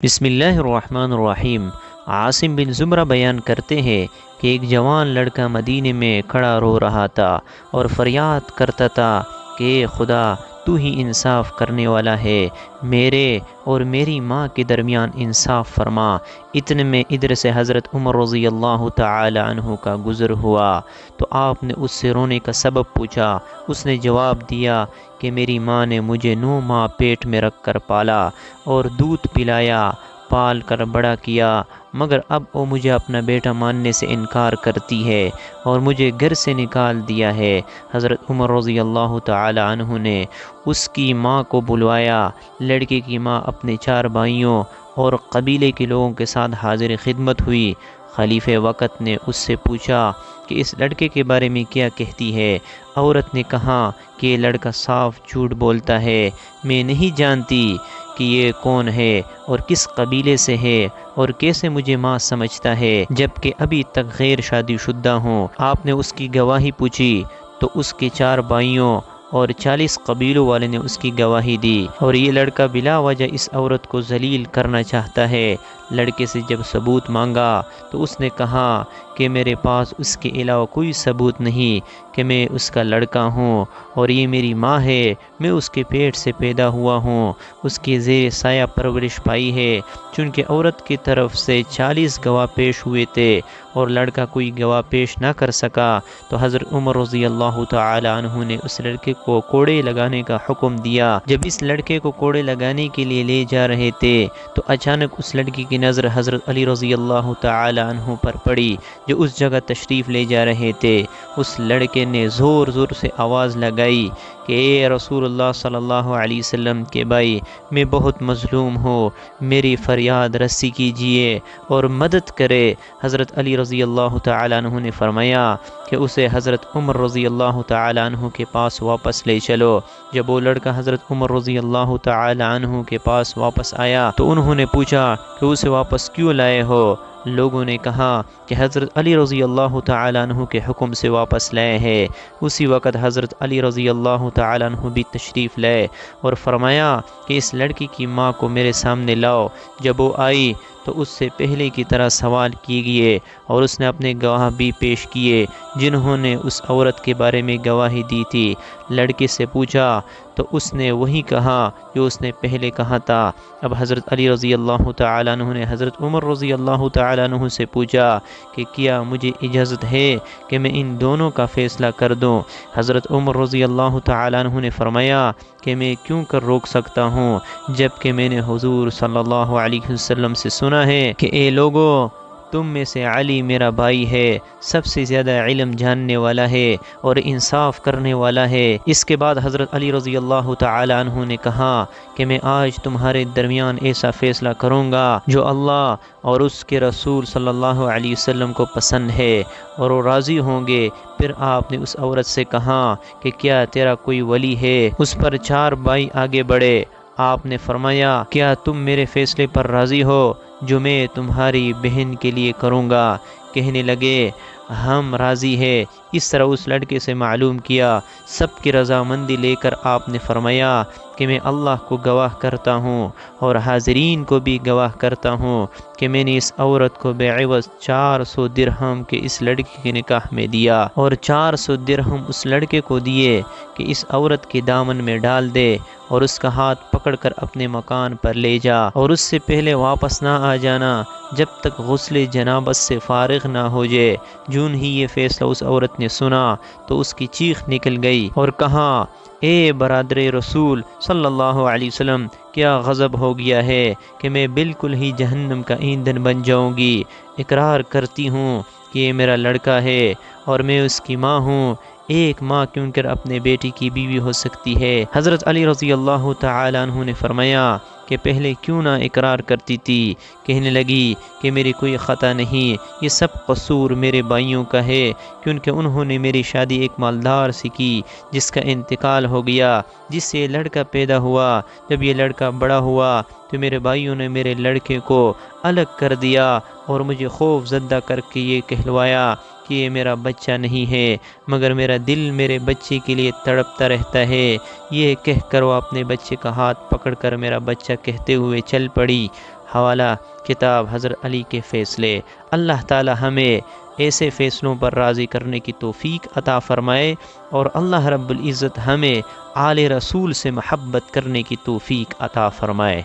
بسم اللہ الرحمن الرحیم۔ عاصم بن زمرہ بیان کرتے ہیں کہ ایک جوان لڑکا مدینے میں کھڑا رو رہا تھا اور فریاد کرتا تھا کہ اے خدا، تو ہی انصاف کرنے والا ہے، میرے اور میری ماں کے درمیان انصاف فرما۔ اتنے میں ادھر سے حضرت عمر رضی اللہ تعالی عنہ کا گزر ہوا تو آپ نے اس سے رونے کا سبب پوچھا۔ اس نے جواب دیا کہ میری ماں نے مجھے 9 ماہ پیٹ میں رکھ کر پالا اور دودھ پلایا، پال کر بڑا کیا، مگر اب وہ مجھے اپنا بیٹا ماننے سے انکار کرتی ہے اور مجھے گھر سے نکال دیا ہے۔ حضرت عمر رضی اللہ تعالی عنہ نے اس کی ماں کو بلوایا۔ لڑکے کی ماں اپنے 4 بھائیوں اور قبیلے کے لوگوں کے ساتھ حاضر خدمت ہوئی۔ خلیفہ وقت نے اس سے پوچھا کہ اس لڑکے کے بارے میں کیا کہتی ہے؟ عورت نے کہا کہ یہ لڑکا صاف جھوٹ بولتا ہے، میں نہیں جانتی کہ یہ کون ہے اور کس قبیلے سے ہے اور کیسے مجھے ماں سمجھتا ہے جبکہ ابھی تک غیر شادی شدہ ہوں۔ آپ نے اس کی گواہی پوچھی تو اس کے 4 بھائیوں اور 40 قبیلوں والے نے اس کی گواہی دی، اور یہ لڑکا بلا وجہ اس عورت کو ذلیل کرنا چاہتا ہے۔ لڑکے سے جب ثبوت مانگا تو اس نے کہا کہ میرے پاس اس کے علاوہ کوئی ثبوت نہیں کہ میں اس کا لڑکا ہوں، اور یہ میری ماں ہے، میں اس کے پیٹ سے پیدا ہوا ہوں، اس کے زیر سایہ پرورش پائی ہے۔ چونکہ عورت کی طرف سے 40 گواہ پیش ہوئے تھے اور لڑکا کوئی گواہ پیش نہ کر سکا تو حضرت عمر رضی اللہ تعالی عنہ نے اس لڑکے کو کوڑے لگانے کا حکم دیا۔ جب اس لڑکے کو کوڑے لگانے کے لیے لے جا رہے تھے تو اچانک اس لڑکی کی نظر حضرت علی رضی اللہ تعالی عنہ پر پڑی جو اس جگہ تشریف لے جا رہے تھے۔ اس لڑکے نے زور زور سے آواز لگائی کہ اے رسول اللہ صلی اللہ علیہ وسلم کے بھائی، میں بہت مظلوم ہوں، میری فریاد رسی کیجیے اور مدد کرے۔ حضرت علی رضی اللہ تعالی عنہ نے فرمایا کہ اسے حضرت عمر رضی اللہ تعالی عنہ کے پاس واپس لے چلو۔ جب وہ لڑکا حضرت عمر رضی اللہ تعالی عنہ کے پاس واپس آیا تو انہوں نے پوچھا کہ اسے واپس کیوں لائے ہو؟ لوگوں نے کہا کہ حضرت علی رضی اللہ تعالی عنہ کے حکم سے واپس لائے ہیں۔ اسی وقت حضرت علی رضی اللہ تعالی عنہ بھی تشریف لائے اور فرمایا کہ اس لڑکی کی ماں کو میرے سامنے لاؤ۔ جب وہ آئی تو اس سے پہلے کی طرح سوال کیے اور اس نے اپنے گواہ بھی پیش کیے جنہوں نے اس عورت کے بارے میں گواہی دی تھی۔ لڑکے سے پوچھا تو اس نے وہی کہا جو اس نے پہلے کہا تھا۔ اب حضرت علی رضی اللہ تعالی عنہ نے حضرت عمر رضی اللہ تعالی عنہ سے پوچھا کہ کیا مجھے اجازت ہے کہ میں ان دونوں کا فیصلہ کر دوں؟ حضرت عمر رضی اللہ تعالی عنہ نے فرمایا کہ میں کیوں کر روک سکتا ہوں، جبکہ میں نے حضور صلی اللہ علیہ وسلم سے سنا ہے کہ اے لوگو، تم میں سے علی میرا بھائی ہے، سب سے زیادہ علم جاننے والا ہے اور انصاف کرنے والا ہے۔ اس کے بعد حضرت علی رضی اللہ تعالی عنہ نے کہا کہ میں آج تمہارے درمیان ایسا فیصلہ کروں گا جو اللہ اور اس کے رسول صلی اللہ علیہ وسلم کو پسند ہے اور وہ راضی ہوں گے۔ پھر آپ نے اس عورت سے کہا کہ کیا تیرا کوئی ولی ہے؟ اس پر 4 بھائی آگے بڑھے۔ آپ نے فرمایا کیا تم میرے فیصلے پر راضی ہو جو میں تمہاری بہن کے لیے کروں گا؟ کہنے لگے ہم راضی ہیں۔ اس طرح اس لڑکے سے معلوم کیا۔ سب کی رضامندی لے کر آپ نے فرمایا کہ میں اللہ کو گواہ کرتا ہوں اور حاضرین کو بھی گواہ کرتا ہوں کہ میں نے اس عورت کو بے عوض 400 درہم کے اس لڑکی کے نکاح میں دیا، اور 400 درہم اس لڑکے کو دیے کہ اس عورت کے دامن میں ڈال دے اور اس کا ہاتھ پکڑ کر اپنے مکان پر لے جا، اور اس سے پہلے واپس نہ آ جانا جب تک غسل جنابت سے فارغ نہ ہو جائے۔ جون ہی یہ فیصلہ اس عورت نے سنا تو اس کی چیخ نکل گئی اور کہا اے برادر رسول صلی اللہ علیہ وسلم، کیا غضب ہو گیا ہے کہ میں بالکل ہی جہنم کا ایندھن بن جاؤں گی؟ اقرار کرتی ہوں کہ یہ میرا لڑکا ہے اور میں اس کی ماں ہوں۔ ایک ماں کیوں کر اپنے بیٹی کی بیوی ہو سکتی ہے؟ حضرت علی رضی اللہ تعالی عنہ نے فرمایا کہ پہلے کیوں نہ اقرار کرتی تھی؟ کہنے لگی کہ میری کوئی خطا نہیں، یہ سب قصور میرے بھائیوں کا ہے، کیونکہ انہوں نے میری شادی ایک مالدار سے کی جس کا انتقال ہو گیا، جس سے یہ لڑکا پیدا ہوا۔ جب یہ لڑکا بڑا ہوا تو میرے بھائیوں نے میرے لڑکے کو الگ کر دیا اور مجھے خوف زدہ کر کے یہ کہلوایا کہ یہ میرا بچہ نہیں ہے، مگر میرا دل میرے بچے کے لیے تڑپتا رہتا ہے۔ یہ کہہ کر وہ اپنے بچے کا ہاتھ پکڑ کر میرا بچہ کہتے ہوئے چل پڑی۔ حوالہ کتاب حضرت علی کے فیصلے۔ اللہ تعالی ہمیں ایسے فیصلوں پر راضی کرنے کی توفیق عطا فرمائے، اور اللہ رب العزت ہمیں آل رسول سے محبت کرنے کی توفیق عطا فرمائے۔